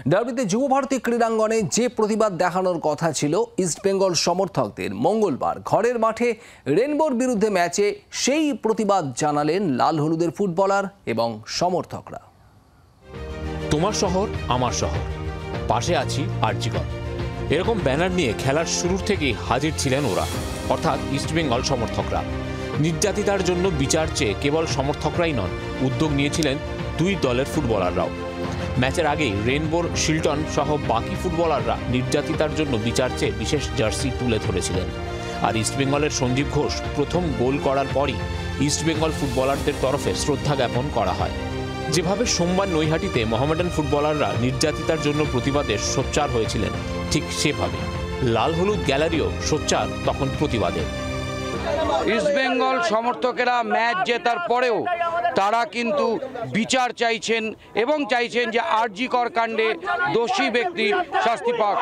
ডার্বিতে যুবভারতী ক্রীড়াঙ্গনে যে প্রতিবাদ দেখানোর কথা ছিল ইস্টবেঙ্গল সমর্থকদের, মঙ্গলবার ঘরের মাঠে রেনবোর বিরুদ্ধে ম্যাচে সেই প্রতিবাদ জানালেন লাল হলুদের ফুটবলার এবং সমর্থকরা। তোমার শহর আমার শহর, পাশে আছি আরজিকর, এরকম ব্যানার নিয়ে খেলার শুরুর থেকেই হাজির ছিলেন ওরা, অর্থাৎ ইস্টবেঙ্গল সমর্থকরা। নির্যাতিতার জন্য বিচার চেয়ে কেবল সমর্থকরাই নন, উদ্যোগ নিয়েছিলেন দুই দলের ফুটবলাররাও। ম্যাচের আগেই রেনবোর শিল্টন সহ বাকি ফুটবলাররা নির্যাতিতার জন্য বিচার চেয়ে বিশেষ জার্সি তুলে ধরেছিলেন। আর ইস্টবেঙ্গলের সঞ্জীব ঘোষ প্রথম গোল করার পরই ইস্টবেঙ্গল ফুটবলারদের তরফে শ্রদ্ধা জ্ঞাপন করা হয়। যেভাবে সোমবার নৈহাটিতে মোহামেডান ফুটবলাররা নির্যাতিতার জন্য প্রতিবাদে সোচ্চার হয়েছিলেন, ঠিক সেভাবে লাল হলুদ গ্যালারিও সোচ্চার তখন প্রতিবাদে। ইস্টবেঙ্গল সমর্থকেরা ম্যাচ জেতার পরেও তারা কিন্তু বিচার চাইছেন এবং চাইছেন যে আরজিকর কাণ্ডে দোষী ব্যক্তি শাস্তি পাক।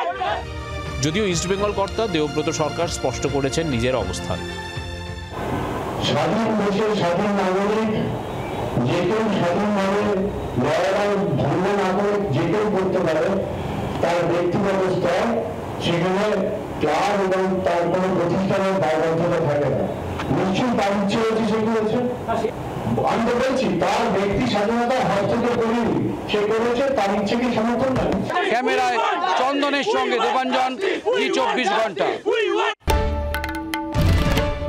যদিও ইস্টবেঙ্গল কর্তা দেবব্রত সরকার স্পষ্ট করেছেন নিজের অবস্থান। স্বাধীন দেশের স্বাধীন নাগরিক, যে কেউ স্বাধীনভাবে লড়াই ধর্ম না করে যে কেউ করতে পারে, তার ব্যক্তিগত স্তর, সেখানে ক্লাব এবং তার কোনো প্রতিষ্ঠানের দায়বদ্ধতা থাকে না। নিশ্চয়ই তার ইচ্ছে হয়েছে সে করেছে, আমি তো বলছি তার ব্যক্তি স্বাধীনতা হস্তক্ষেপ করিনি, সে করেছে, তার ইচ্ছেকে সমর্থন দেন। ক্যামেরায় চন্দনের সঙ্গে দেবাঞ্জন, 24 ঘন্টা।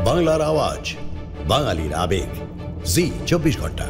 বাংলার আওয়াজ, বাঙালির আবেগ, জি 24 ঘন্টা।